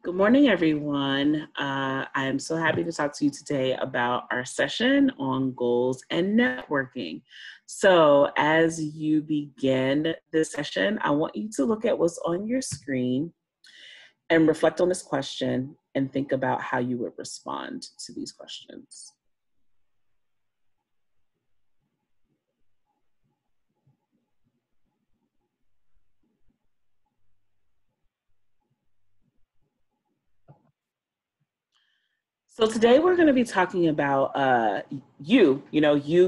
Good morning, everyone. I am so happy to talk to you today about our session on goals and networking. So as you begin this session, I want you to look at what's on your screen and reflect on this question and think about how you would respond to these questions. So today we're going to be talking about you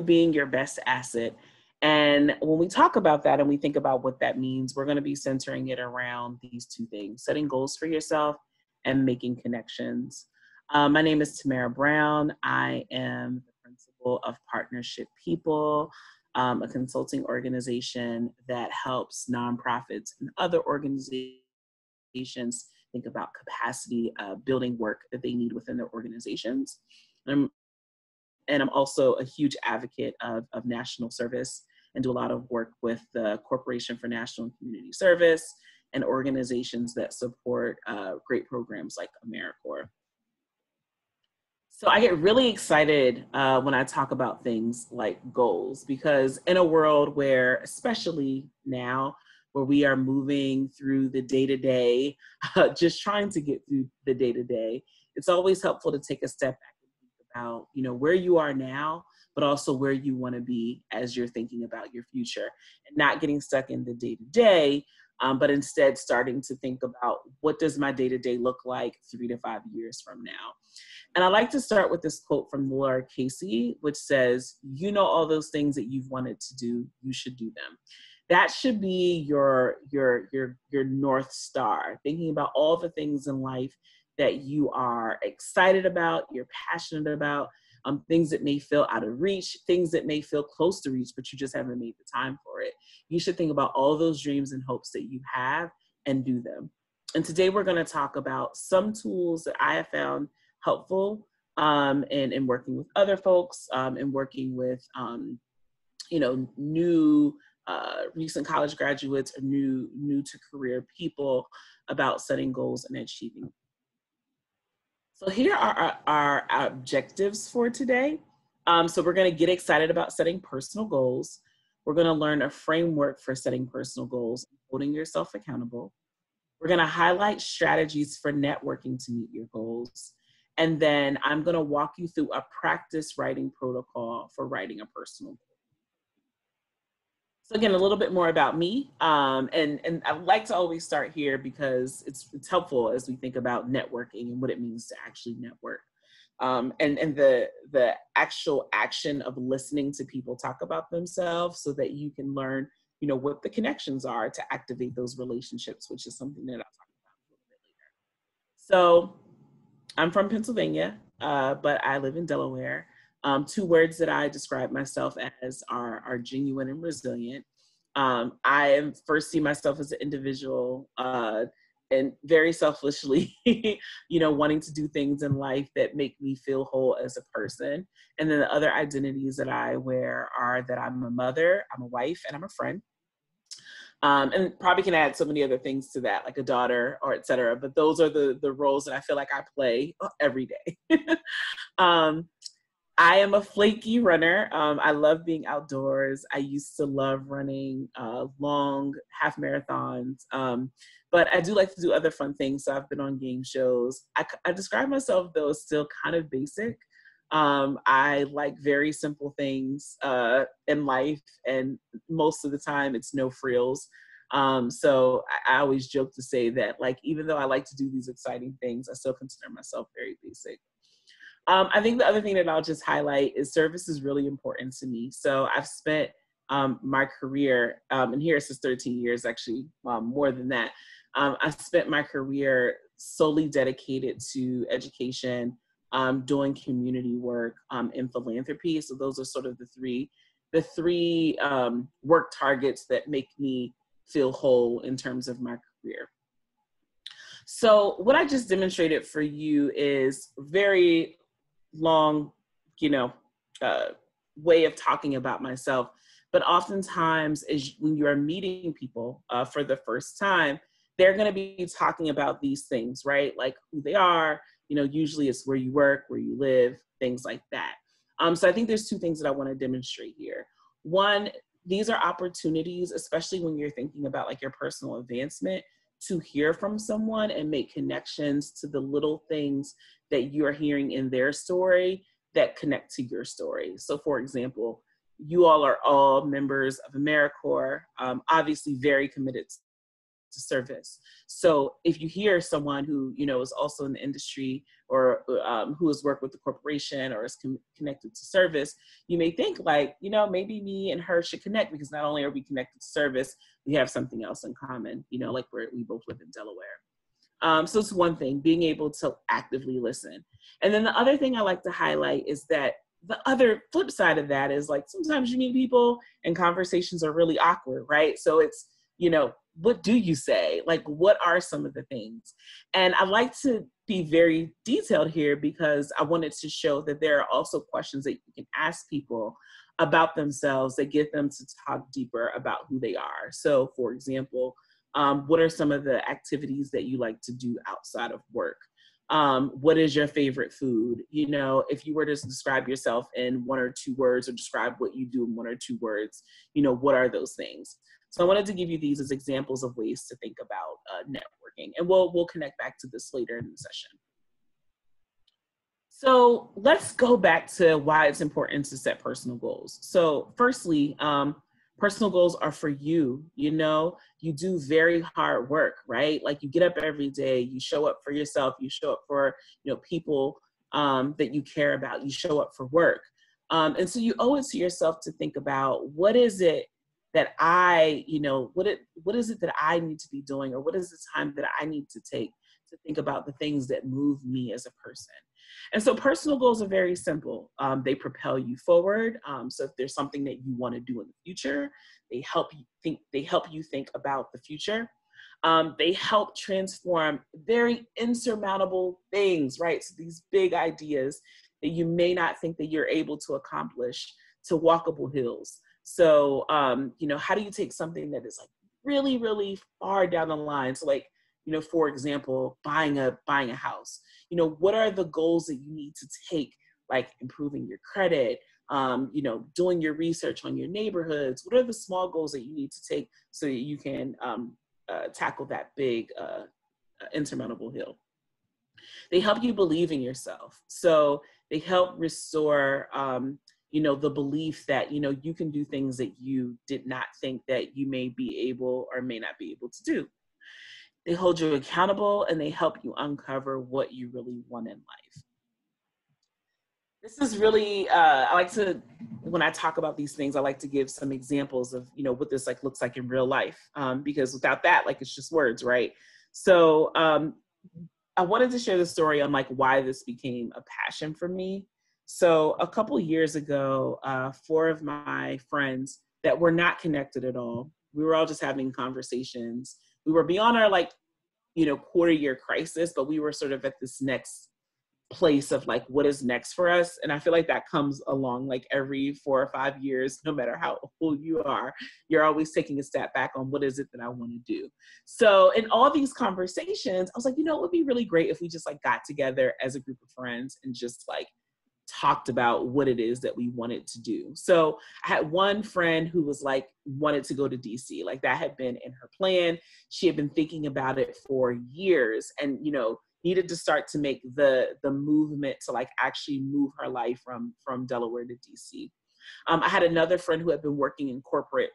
being your best asset. And when we talk about that and we think about what that means, we're going to be centering it around these two things: setting goals for yourself and making connections. My name is Tamara Brown. I am the principal of Partnership People, a consulting organization that helps nonprofits and other organizations think about capacity building work that they need within their organizations. And I'm also a huge advocate of national service and do a lot of work with the Corporation for National and Community Service and organizations that support great programs like AmeriCorps. So I get really excited when I talk about things like goals, because in a world where, especially now, where we are moving through the day-to-day, just trying to get through the day-to-day, it's always helpful to take a step back and think about, where you are now, but also where you want to be as you're thinking about your future, and not getting stuck in the day-to-day, but instead starting to think about, what does my day-to-day look like 3 to 5 years from now? And I like to start with this quote from Laura Casey, which says, all those things that you've wanted to do, you should do them. That should be your North Star, thinking about all the things in life that you are excited about, you're passionate about, things that may feel out of reach, things that may feel close to reach, but you just haven't made the time for it. You should think about all those dreams and hopes that you have and do them. And today we're going to talk about some tools that I have found helpful in working with other folks, and working with, new recent college graduates or new to career people about setting goals and achieving. So here are our objectives for today. So we're going to get excited about setting personal goals. We're going to learn a framework for setting personal goals, holding yourself accountable. We're going to highlight strategies for networking to meet your goals. And then I'm going to walk you through a practice writing protocol for writing a personal goal. So again, a little bit more about me. And I like to always start here because it's helpful as we think about networking and what it means to actually network. And the actual action of listening to people talk about themselves so that you can learn, what the connections are to activate those relationships, which is something that I'll talk about a little bit later. So I'm from Pennsylvania, but I live in Delaware. Two words that I describe myself as are genuine and resilient. I first see myself as an individual and very selfishly, wanting to do things in life that make me feel whole as a person. And then the other identities that I wear are that I'm a mother, I'm a wife, and I'm a friend. And probably can add so many other things to that, like a daughter or et cetera. But those are the roles that I feel like I play every day. I am a flaky runner. I love being outdoors. I used to love running long half marathons. But I do like to do other fun things. So I've been on game shows. I describe myself, though, as still kind of basic. I like very simple things in life, and most of the time it's no frills. So I always joke to say that, like, even though I like to do these exciting things, I still consider myself very basic. I think the other thing that I'll just highlight is service is really important to me. So I've spent my career, and here it says 13 years, actually more than that. I spent my career solely dedicated to education, doing community work, in philanthropy. So those are sort of the three work targets that make me feel whole in terms of my career. So what I just demonstrated for you is very long, way of talking about myself. But oftentimes, when you are meeting people for the first time, they're going to be talking about these things, right? Like who they are, usually it's where you work, where you live, things like that. So I think there's two things that I want to demonstrate here. One, these are opportunities, especially when you're thinking about like your personal advancement, to hear from someone and make connections to the little things that you're hearing in their story that connect to your story. So for example, you all are all members of AmeriCorps, obviously very committed to service. So if you hear someone who, is also in the industry or who has worked with the corporation or is connected to service, you may think like, maybe me and her should connect, because not only are we connected to service, we have something else in common, like we both live in Delaware. So it's one thing, being able to actively listen. And then the other thing I like to highlight is that the other flip side of that is like, sometimes you meet people and conversations are really awkward, right? So it's, what do you say? Like, what are some of the things? And I like to be very detailed here because I wanted to show that there are also questions that you can ask people about themselves that get them to talk deeper about who they are. So for example, what are some of the activities that you like to do outside of work? What is your favorite food? If you were to describe yourself in 1 or 2 words, or describe what you do in 1 or 2 words, what are those things? So I wanted to give you these as examples of ways to think about networking, and we'll connect back to this later in the session. So let's go back to why it's important to set personal goals. So firstly, personal goals are for you. You do very hard work, right? Like you get up every day, you show up for yourself, you show up for people that you care about, you show up for work. And so you owe it to yourself to think about, what is it that what is it that I need to be doing, or what is the time that I need to take to think about the things that move me as a person. And so personal goals are very simple. They propel you forward. So if there's something that you want to do in the future, they help you think about the future. They help transform very insurmountable things, right? So these big ideas that you may not think that you're able to accomplish, to walkable hills. So, how do you take something that is like really, really far down the line? So like, for example, buying a house, what are the goals that you need to take, like improving your credit, doing your research on your neighborhoods? What are the small goals that you need to take so that you can tackle that big insurmountable hill? They help you believe in yourself. So they help restore, the belief that, you can do things that you did not think that you may be able or may not be able to do. They hold you accountable, and they help you uncover what you really want in life. This is really, I like to, when I talk about these things, I like to give some examples of, what this like looks like in real life, because without that, like, it's just words, right? So I wanted to share the story on like why this became a passion for me. So a couple years ago, 4 of my friends that were not connected at all, we were all just having conversations. We were beyond our quarter year crisis, but we were sort of at this next place of like, what is next for us? And I feel like that comes along like every 4 or 5 years, no matter how old you are, you're always taking a step back on what is it that I want to do. So in all these conversations, I was like, it would be really great if we just like got together as a group of friends and just like talked about what it is that we wanted to do. So I had one friend who was like, wanted to go to DC. Like that had been in her plan. She had been thinking about it for years and, needed to start to make the movement to like actually move her life from Delaware to DC. I had another friend who had been working in corporate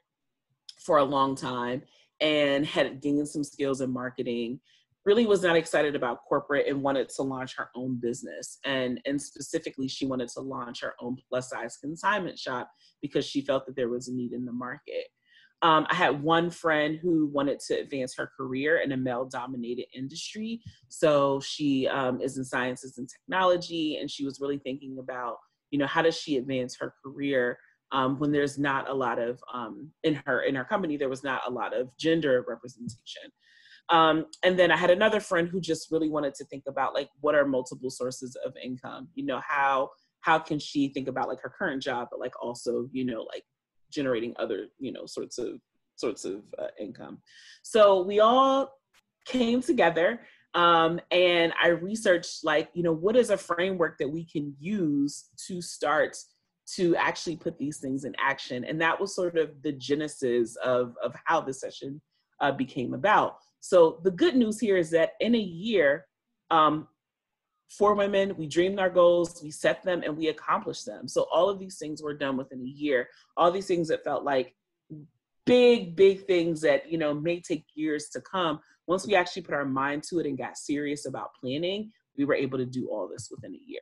for a long time and had gained some skills in marketing, really was not excited about corporate and wanted to launch her own business. And specifically, she wanted to launch her own plus size consignment shop because she felt that there was a need in the market. I had one friend who wanted to advance her career in a male-dominated industry. So she is in sciences and technology, and she was really thinking about, how does she advance her career when there's not a lot of, in her company, there was not a lot of gender representation. And then I had another friend who just really wanted to think about like, what are multiple sources of income? How can she think about like her current job, but like also, like generating other, sorts of income. So we all came together and I researched, like, what is a framework that we can use to start to actually put these things in action. And that was sort of the genesis of how the session became about. So the good news here is that in a year, 4 women, we dreamed our goals, we set them, and we accomplished them. So all of these things were done within a year. All these things that felt like big things that, may take years to come. Once we actually put our mind to it and got serious about planning, we were able to do all this within a year.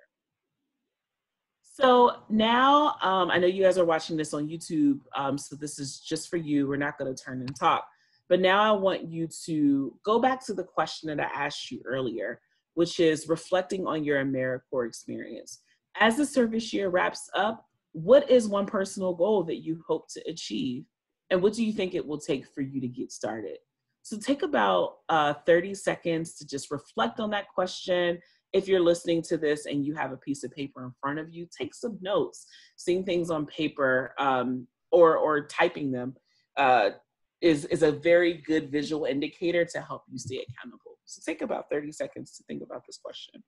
So now, I know you guys are watching this on YouTube, so this is just for you. We're not going to turn and talk. But now I want you to go back to the question that I asked you earlier, which is reflecting on your AmeriCorps experience. As the service year wraps up, what is one personal goal that you hope to achieve? And what do you think it will take for you to get started? So take about 30 seconds to just reflect on that question. If you're listening to this and you have a piece of paper in front of you, take some notes. Seeing things on paper or typing them is a very good visual indicator to help you stay accountable. So take about 30 seconds to think about this question.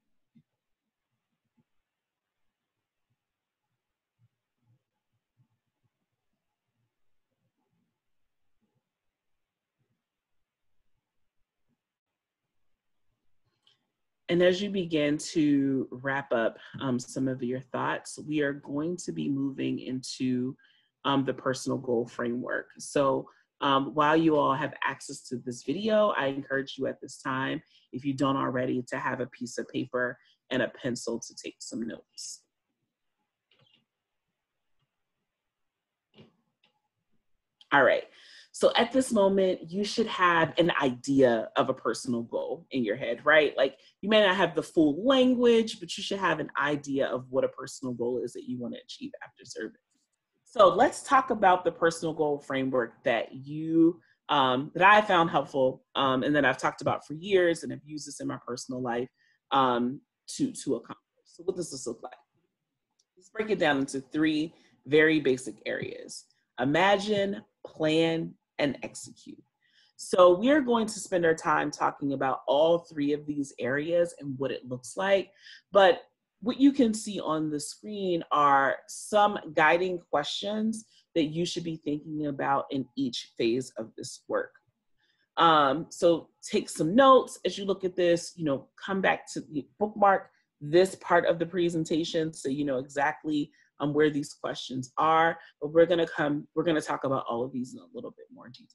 And as you begin to wrap up some of your thoughts, we are going to be moving into the personal goal framework. So while you all have access to this video, I encourage you at this time, if you don't already, to have a piece of paper and a pencil to take some notes. All right. So at this moment, you should have an idea of a personal goal in your head, right? Like, you may not have the full language, but you should have an idea of what a personal goal is that you want to achieve after service. So let's talk about the personal goal framework that that I found helpful and that I've talked about for years, and I've used this in my personal life to accomplish. So what does this look like? Let's break it down into 3 very basic areas: imagine, plan, and execute. So we are going to spend our time talking about all 3 of these areas and what it looks like. But what you can see on the screen are some guiding questions that you should be thinking about in each phase of this work. So take some notes as you look at this, come back to bookmark this part of the presentation so you know exactly where these questions are, but we're gonna talk about all of these in a little bit more detail.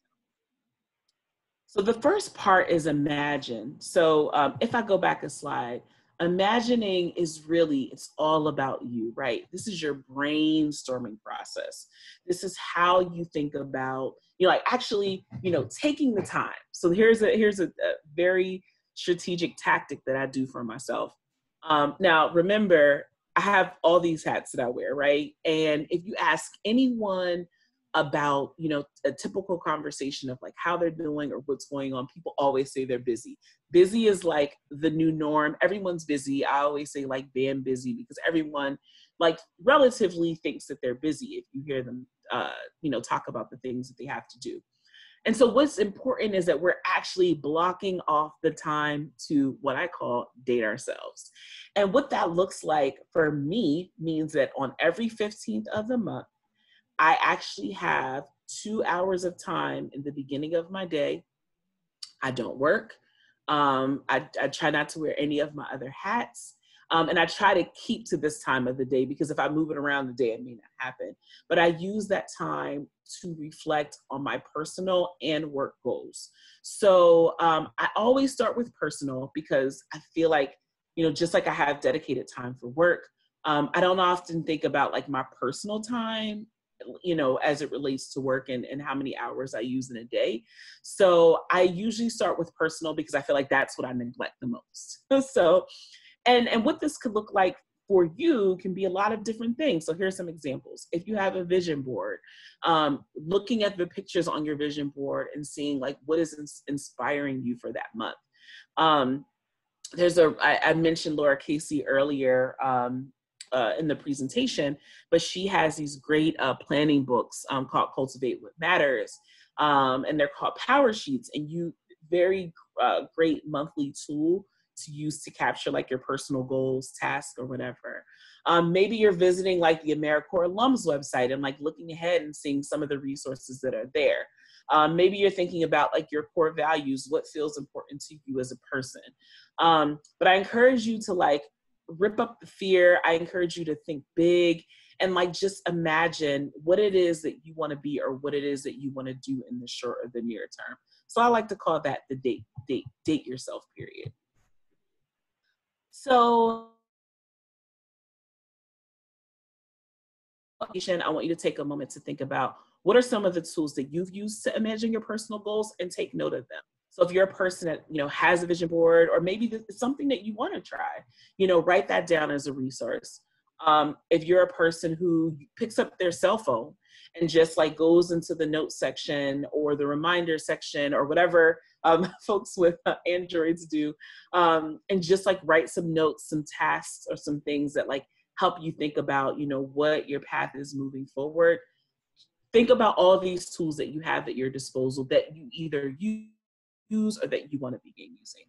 So the first part is imagine. So if I go back a slide, imagining is really, it's all about you, right? This is your brainstorming process. This is how you think about, taking the time. So here's a very strategic tactic that I do for myself. Now, remember, I have all these hats that I wear, right? And if you ask anyone about, a typical conversation of like how they're doing or what's going on, people always say they're busy. Busy is like the new norm. Everyone's busy. I always say like damn busy, because everyone like relatively thinks that they're busy if you hear them, talk about the things that they have to do. And so what's important is that we're actually blocking off the time to what I call date ourselves. And what that looks like for me means that on every 15th of the month, I actually have 2 hours of time in the beginning of my day. I don't work. I try not to wear any of my other hats. And I try to keep to this time of the day, because if I move it around the day, it may not happen. But I use that time to reflect on my personal and work goals. So I always start with personal, because I feel like, just like I have dedicated time for work, I don't often think about like my personal time, as it relates to work and how many hours I use in a day. So I usually start with personal, because I feel like that's what I neglect the most. So, and what this could look like for you can be a lot of different things. So here's some examples. If you have a vision board, looking at the pictures on your vision board and seeing like what is inspiring you for that month. I mentioned Laura Casey earlier in the presentation, but she has these great planning books called Cultivate What Matters, and they're called power sheets, and you very great monthly tool to use to capture like your personal goals, tasks, or whatever. Maybe you're visiting like the AmeriCorps alums website and like looking ahead and seeing some of the resources that are there. Maybe you're thinking about like your core values, what feels important to you as a person. But I encourage you to like rip up the fear. I encourage you to think big and like just imagine what it is that you want to be or what it is that you want to do in the short or the near term. So I like to call that the date yourself period. So I want you to take a moment to think about what are some of the tools that you've used to imagine your personal goals and take note of them. So if you're a person that, has a vision board, or maybe it's something that you want to try, write that down as a resource. If you're a person who picks up their cell phone and just like goes into the notes section or the reminder section or whatever folks with Androids do, and just like write some notes, some tasks, or some things that like help you think about, what your path is moving forward. Think about all these tools that you have at your disposal that you either use or that you want to begin using.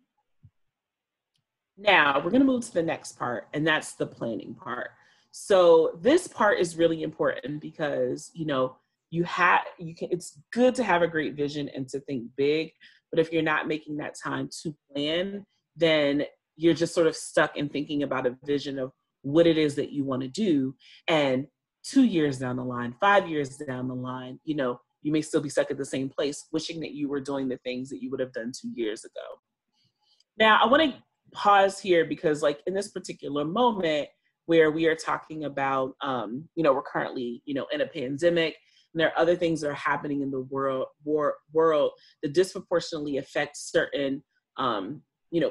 Now we're going to move to the next part, and that's the planning part. So this part is really important because, it's good to have a great vision and to think big, but if you're not making that time to plan, then you're just sort of stuck in thinking about a vision of what it is that you want to do. And 2 years down the line, 5 years down the line, you may still be stuck at the same place, wishing that you were doing the things that you would have done 2 years ago. Now, I want to pause here because like in this particular moment where we are talking about, we're currently, in a pandemic, and there are other things that are happening in the world that disproportionately affect certain,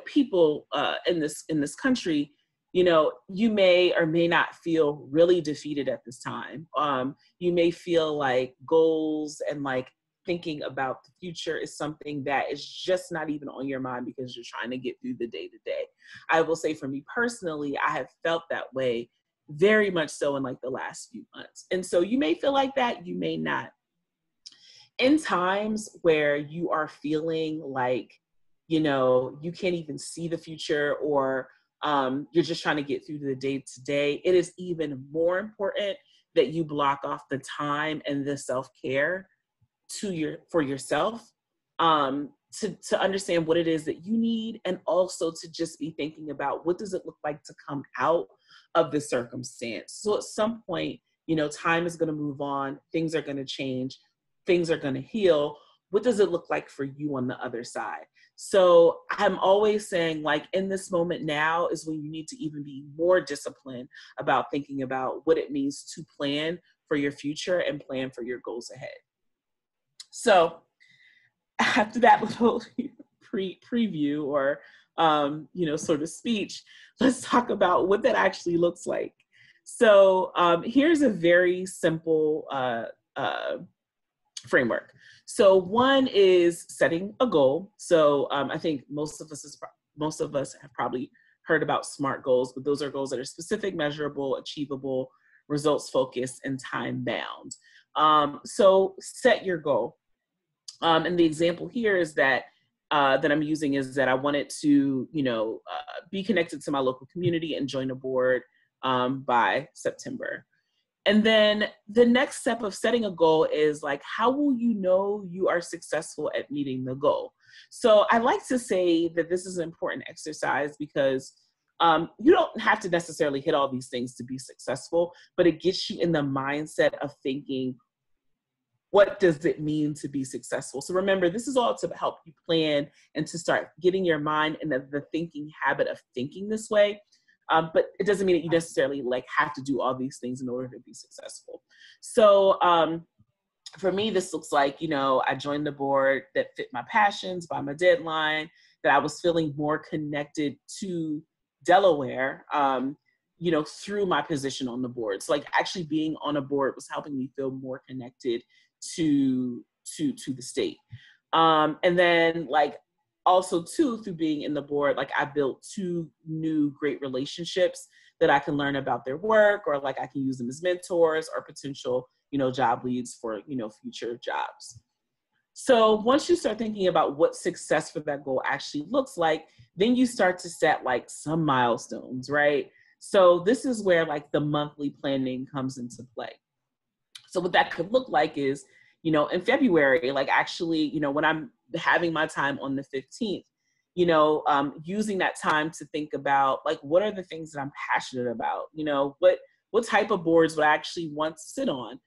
people in this country. You may or may not feel really defeated at this time. You may feel like goals and like thinking about the future is something that is just not even on your mind because you're trying to get through the day to day. I will say for me personally, I have felt that way very much so in like the last few months. And so you may feel like that, you may not. In times where you are feeling like, you can't even see the future or you're just trying to get through the day to day, it is even more important that you block off the time and the self-care for yourself, to understand what it is that you need, and also to just be thinking about what does it look like to come out of the circumstance. So at some point, time is going to move on, things are going to change, things are going to heal. What does it look like for you on the other side? So I'm always saying like in this moment now is when you need to even be more disciplined about thinking about what it means to plan for your future and plan for your goals ahead. So after that little preview or, sort of speech, let's talk about what that actually looks like. So here's a very simple framework. So one is setting a goal. So I think most of us have probably heard about SMART goals, but those are goals that are specific, measurable, achievable, results focused, and time bound. So set your goal. And the example here is that I'm using is that I wanted to, be connected to my local community and join a board by September. And then the next step of setting a goal is like, how will you know you are successful at meeting the goal? So I like to say that this is an important exercise because you don't have to necessarily hit all these things to be successful, but it gets you in the mindset of thinking, what does it mean to be successful? So remember, this is all to help you plan and to start getting your mind in the thinking habit of thinking this way. But it doesn't mean that you necessarily like have to do all these things in order to be successful. So for me, this looks like, I joined the board that fit my passions by my deadline, that I was feeling more connected to Delaware, through my position on the board. So like actually being on a board was helping me feel more connected to the state. And then like also too, through being in the board, like I built 2 new great relationships that I can learn about their work, or like I can use them as mentors or potential, job leads for, future jobs. So once you start thinking about what success for that goal actually looks like, then you start to set like some milestones, right? So this is where like the monthly planning comes into play. So what that could look like is, in February, like actually, when I'm having my time on the 15th, using that time to think about like, what are the things that I'm passionate about? What type of boards would I actually want to sit on?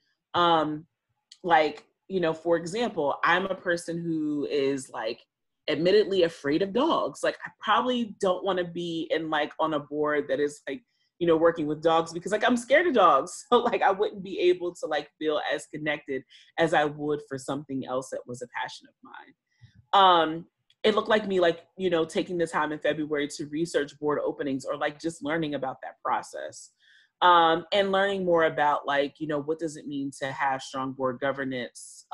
For example, I'm a person who is like admittedly afraid of dogs. Like I probably don't want to be in like on a board that is like, working with dogs because like I'm scared of dogs. So like I wouldn't be able to like feel as connected as I would for something else that was a passion of mine. It looked like me like, taking the time in February to research board openings or like just learning about that process. And learning more about like, what does it mean to have strong board governance,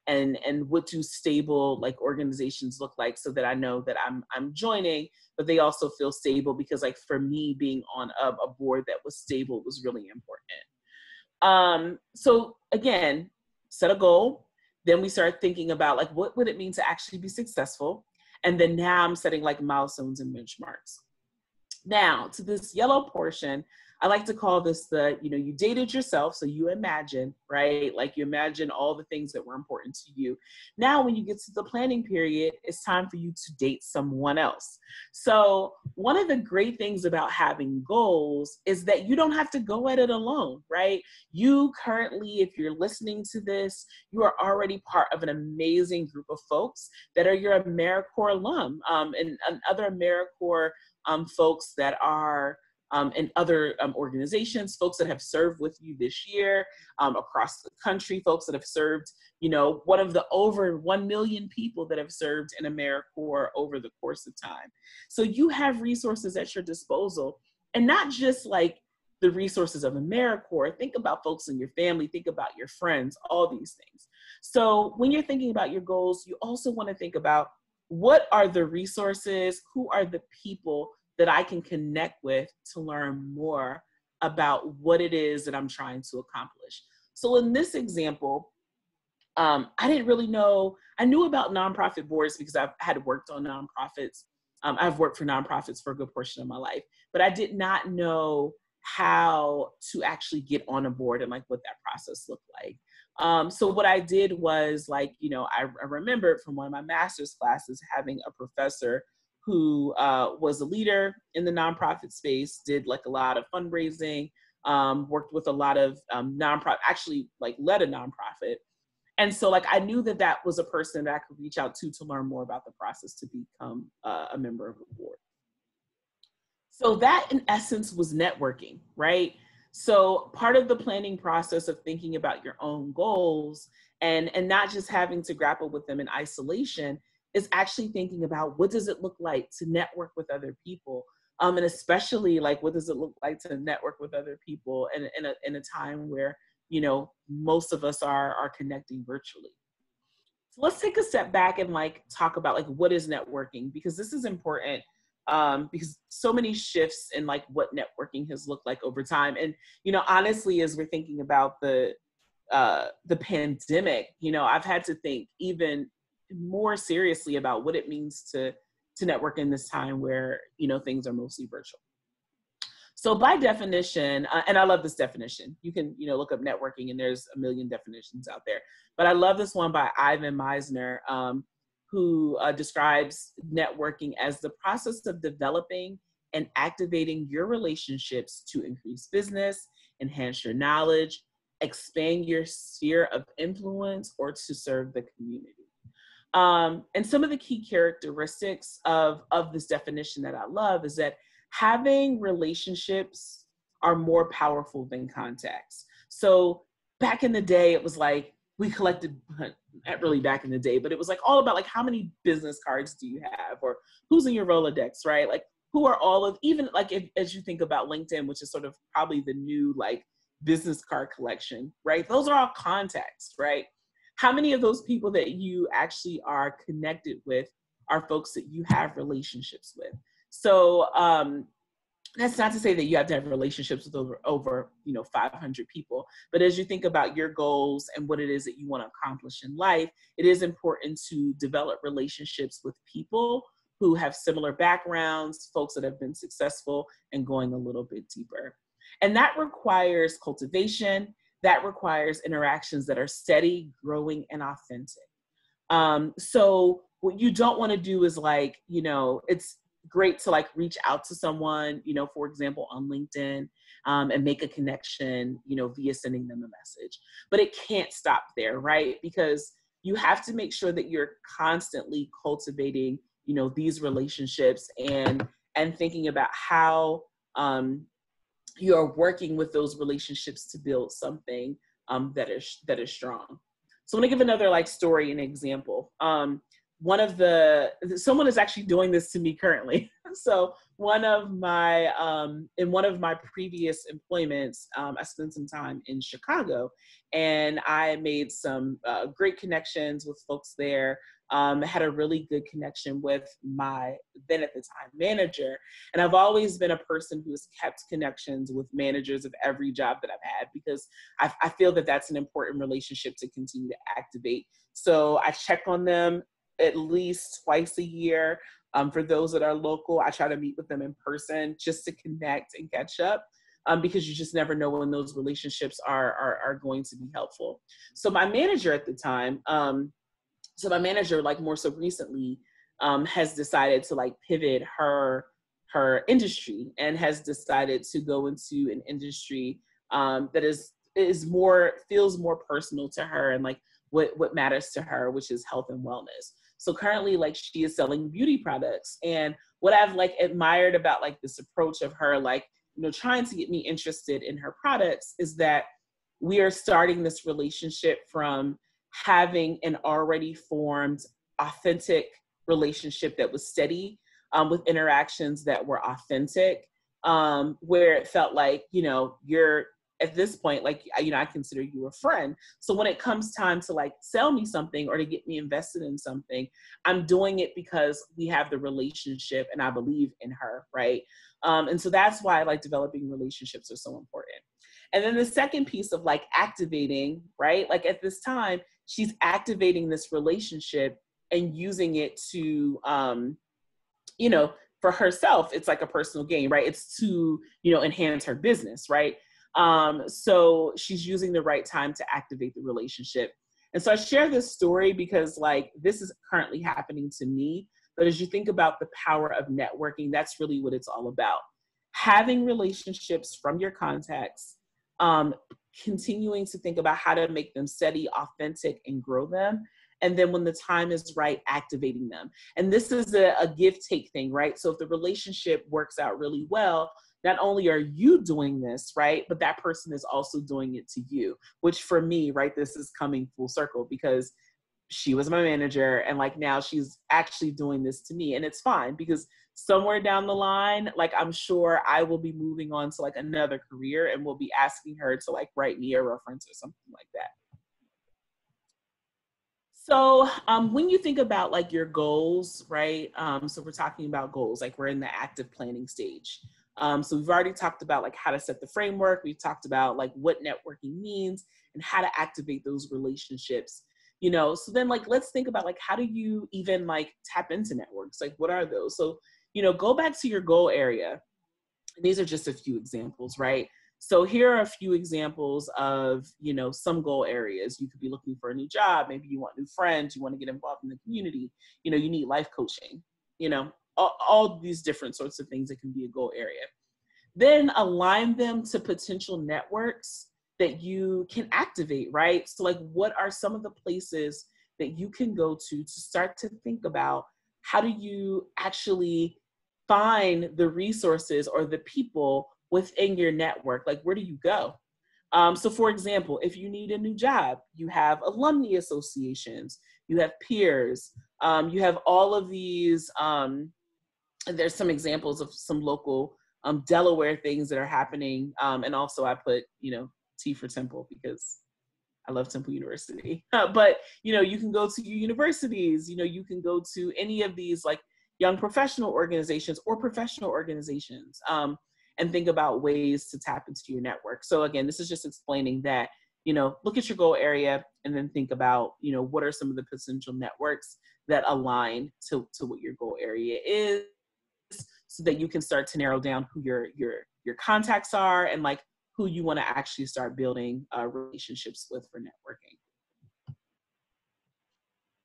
and what do stable like organizations look like, so that I know that I'm joining, but they also feel stable, because like for me being on a board that was stable was really important. So again, set a goal. Then we start thinking about like, what would it mean to actually be successful? And then now I'm setting like milestones and benchmarks. Now to this yellow portion, I like to call this you dated yourself. So you imagine, right? Like you imagine all the things that were important to you. Now, when you get to the planning period, it's time for you to date someone else. So one of the great things about having goals is that you don't have to go at it alone, right? You currently, if you're listening to this, you are already part of an amazing group of folks that are your AmeriCorps alum, and other AmeriCorps folks that are and other organizations, folks that have served with you this year across the country, folks that have served, one of the over 1 million people that have served in AmeriCorps over the course of time. So you have resources at your disposal, and not just like the resources of AmeriCorps. Think about folks in your family, think about your friends, all these things. So when you're thinking about your goals, you also want to think about what are the resources, who are the people that I can connect with to learn more about what it is that I'm trying to accomplish. So in this example, I didn't really know, I knew about nonprofit boards because I've had worked on nonprofits. I've worked for nonprofits for a good portion of my life, but I did not know how to actually get on a board and like what that process looked like. So what I did was like, I remembered from one of my master's classes having a professor who was a leader in the nonprofit space, did like a lot of fundraising, worked with a lot of nonprofit, actually like led a nonprofit. And so like I knew that that was a person that I could reach out to learn more about the process to become a member of the board. So that in essence was networking, right? So part of the planning process of thinking about your own goals and not just having to grapple with them in isolation is actually thinking about what does it look like to network with other people, and especially like what does it look like to network with other people in a time where most of us are connecting virtually. So let's take a step back and like talk about like what is networking, because this is important, because so many shifts in like what networking has looked like over time. And honestly, as we're thinking about the pandemic, I've had to think even more seriously about what it means to network in this time where things are mostly virtual. So by definition, and I love this definition, you can look up networking and there's a million definitions out there, but I love this one by Ivan Misner, who describes networking as the process of developing and activating your relationships to increase business, enhance your knowledge, expand your sphere of influence, or to serve the community. And some of the key characteristics of this definition that I love is that having relationships are more powerful than contacts. So back in the day, it was like we collected, not really back in the day, but it was like all about like how many business cards do you have, or who's in your Rolodex, right? Like who are all of, even like as you think about LinkedIn, which is sort of probably the new like business card collection, right? Those are all contacts, right? How many of those people that you actually are connected with are folks that you have relationships with? So That's not to say that you have to have relationships with over 500 people, but as you think about your goals and what it is that you want to accomplish in life, it is important to develop relationships with people who have similar backgrounds, folks that have been successful, and going a little bit deeper. And that requires cultivation. That requires interactions that are steady, growing, and authentic. So what you don't want to do is it's great to reach out to someone, for example, on LinkedIn, and make a connection, via sending them a message. But it can't stop there, right? Because you have to make sure that you're constantly cultivating, these relationships and thinking about how you're working with those relationships to build something that is strong. So I'm gonna give another story and example. Someone is actually doing this to me currently. So in one of my previous employments, I spent some time in Chicago, and I made some great connections with folks there. Had a really good connection with my then at the time manager. And I've always been a person who has kept connections with managers of every job that I've had, because I feel that that's an important relationship to continue to activate. So I check on them at least twice a year. For those that are local, I try to meet with them in person just to connect and catch up, because you just never know when those relationships are going to be helpful. So my manager at the time, more so recently, has decided to pivot her industry, and has decided to go into an industry that feels more personal to her, and what matters to her, which is health and wellness. So currently, she is selling beauty products. And what I've admired about this approach of her, trying to get me interested in her products, is that we are starting this relationship from having an already formed, authentic relationship that was steady, with interactions that were authentic, where it felt you're at this point, I consider you a friend. So when it comes time to sell me something or to get me invested in something, I'm doing it because we have the relationship and I believe in her, right? And so that's why developing relationships are so important. And then the second piece of activating, right? At this time, she's activating this relationship and using it to, for herself, it's a personal gain, right? It's to, enhance her business, right? So she's using the right time to activate the relationship. And so I share this story because this is currently happening to me. But as you think about the power of networking, that's really what it's all about. Having relationships from your contacts, continuing to think about how to make them steady, authentic, and grow them. And then when the time is right, activating them. And this is a give-take thing, right? So if the relationship works out really well, not only are you doing this, right, but that person is also doing it to you, which for me, right, this is coming full circle because she was my manager and now she's actually doing this to me. And it's fine because somewhere down the line, I'm sure I will be moving on to another career and will be asking her to write me a reference or something like that. So when you think about your goals, right? So we're talking about goals, we're in the active planning stage. So we've already talked about how to set the framework. We've talked about what networking means and how to activate those relationships. So then let's think about how do you even tap into networks? What are those? So, go back to your goal area. And these are just a few examples, right? So here are a few examples of, some goal areas. You could be looking for a new job. Maybe you want new friends. You want to get involved in the community. You need life coaching, all these different sorts of things that can be a goal area. Then align them to potential networks that you can activate, right? So what are some of the places that you can go to start to think about how do you actually find the resources or the people within your network? Where do you go? So for example, if you need a new job, you have alumni associations, you have peers, you have all of these, there's some examples of some local Delaware things that are happening. And also I put, T for Temple because I love Temple University. But, you can go to your universities, you can go to any of these young professional organizations or professional organizations. and think about ways to tap into your network. So again, this is just explaining that, look at your goal area and then think about, what are some of the potential networks that align to what your goal area is, so that you can start to narrow down who your contacts are and like who you want to actually start building relationships with for networking.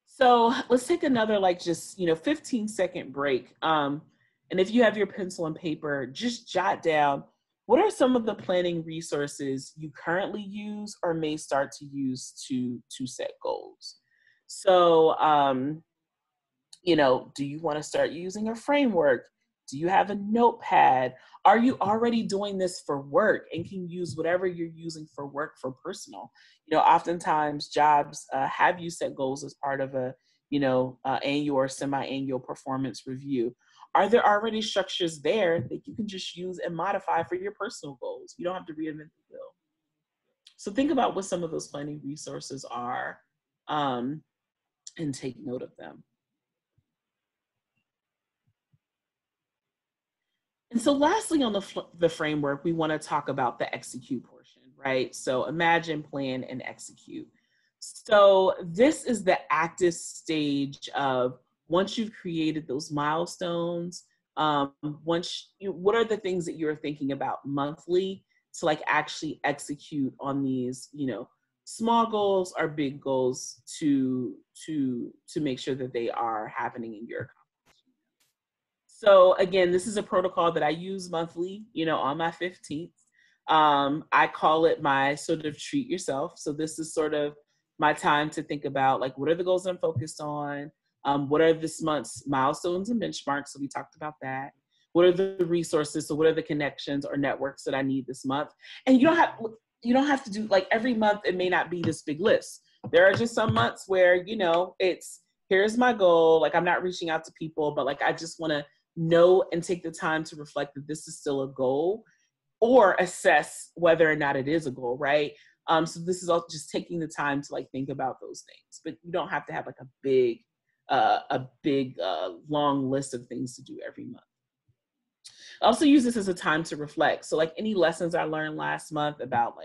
So let's take another 15-second break. And if you have your pencil and paper, just jot down, what are some of the planning resources you currently use or may start to use to set goals? So, do you want to start using a framework? Do you have a notepad? Are you already doing this for work and can use whatever you're using for work for personal? Oftentimes jobs have you set goals as part of a, annual or semi-annual performance review. Are there already structures there that you can just use and modify for your personal goals? You don't have to reinvent the wheel. So think about what some of those planning resources are, and take note of them. And so lastly, on the framework, we want to talk about the execute portion, right? So imagine, plan, and execute. So this is the active stage of, once you've created those milestones, what are the things that you're thinking about monthly to actually execute on these, small goals or big goals to make sure that they are happening in your. So again, this is a protocol that I use monthly, on my 15th. I call it my sort of treat yourself. So this is sort of my time to think about what are the goals I'm focused on? What are this month's milestones and benchmarks? So we talked about that. What are the resources? So what are the connections or networks that I need this month? And you don't have to do every month. It may not be this big list. There are just some months where, it's, here's my goal. I'm not reaching out to people, but I just want to know and take the time to reflect that this is still a goal, or assess whether or not it is a goal, right? So this is all just taking the time to think about those things, but you don't have to have a big long list of things to do every month. I also use this as a time to reflect. So any lessons I learned last month about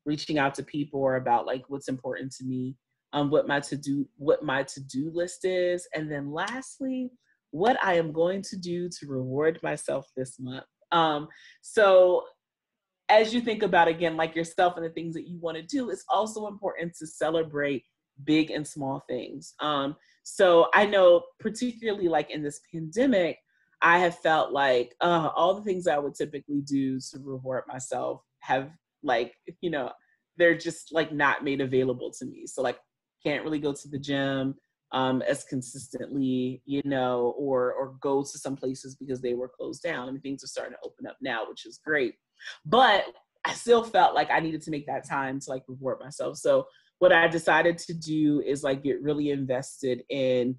reaching out to people, or about what's important to me, what my to-do list is, and then lastly, what I am going to do to reward myself this month. So as you think about, again, yourself and the things that you want to do, it's also important to celebrate big and small things. So I know particularly in this pandemic, I have felt all the things I would typically do to reward myself have they're just not made available to me. So can't really go to the gym as consistently, or go to some places because they were closed down. I mean, things are starting to open up now, which is great. But I still felt like I needed to make that time to reward myself. So what I decided to do is get really invested in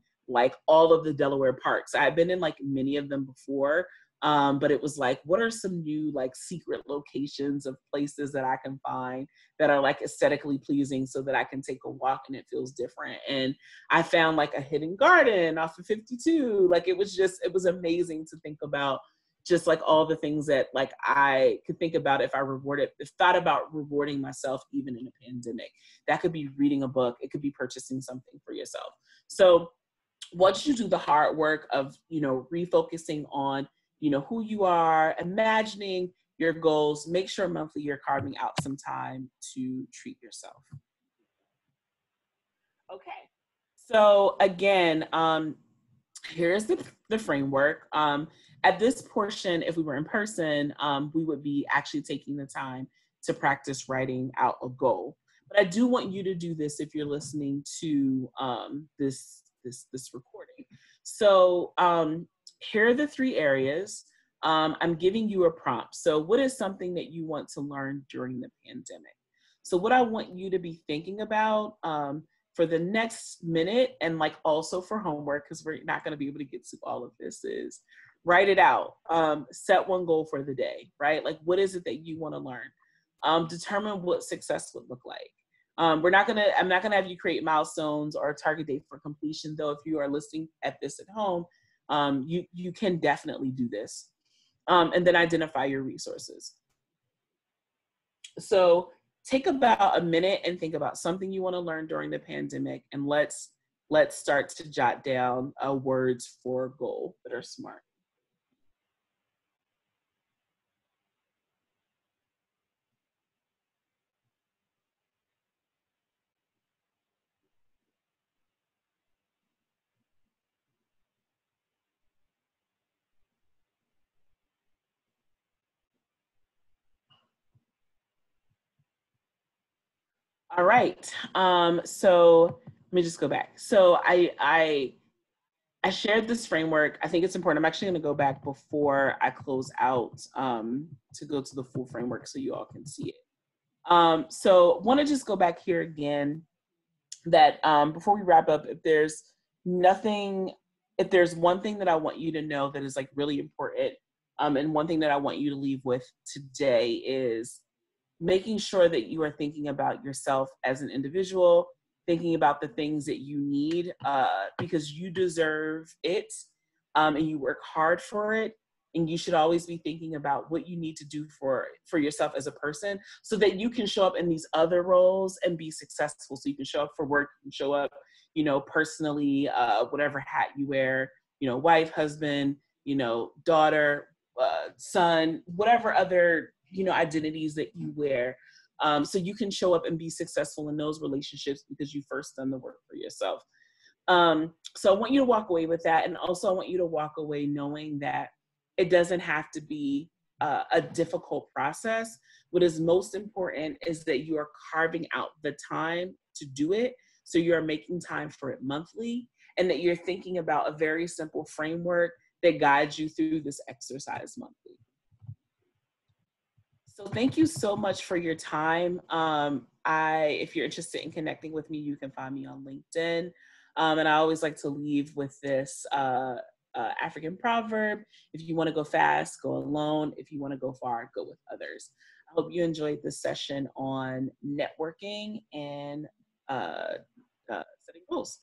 all of the Delaware parks. I've been in many of them before, but it was what are some new secret locations of places that I can find that are aesthetically pleasing, so that I can take a walk and it feels different. And I found a hidden garden off of 52. It was amazing to think about just all the things that I could think about if thought about rewarding myself even in a pandemic. That could be reading a book. It could be purchasing something for yourself. So once you do the hard work of, refocusing on, who you are, imagining your goals, make sure monthly you're carving out some time to treat yourself. Okay. So again, here's the framework. At this portion, if we were in person, we would be actually taking the time to practice writing out a goal. But I do want you to do this if you're listening to this recording. So here are the 3 areas. I'm giving you a prompt. So what is something that you want to learn during the pandemic? So what I want you to be thinking about for the next minute, and also for homework, because we're not going to be able to get to all of this, is write it out. Set one goal for the day, right? What is it that you want to learn? Determine what success would look like. I'm not gonna have you create milestones or a target date for completion, though. If you are listening at this at home, you can definitely do this. and then identify your resources. So take about a minute and think about something you want to learn during the pandemic, and let's start to jot down words for goal that are smart. All right. So let me just go back. So I shared this framework. I think it's important. I'm actually going to go back before I close out to go to the full framework so you all can see it. So want to just go back here again that before we wrap up, if there's one thing that I want you to know that is like really important, and one thing that I want you to leave with today is making sure that you are thinking about yourself as an individual, thinking about the things that you need because you deserve it, and you work hard for it. And you should always be thinking about what you need to do for yourself as a person so that you can show up in these other roles and be successful. So you can show up for work, you can show up, personally, whatever hat you wear, wife, husband, daughter, son, whatever other, identities that you wear. So you can show up and be successful in those relationships because you first done the work for yourself. So I want you to walk away with that. And also I want you to walk away knowing that it doesn't have to be a difficult process. What is most important is that you are carving out the time to do it. So you are making time for it monthly, and that you're thinking about a very simple framework that guides you through this exercise monthly. So thank you so much for your time. If you're interested in connecting with me, you can find me on LinkedIn. And I always like to leave with this African proverb: if you want to go fast, go alone. If you want to go far, go with others. I hope you enjoyed this session on networking and setting goals.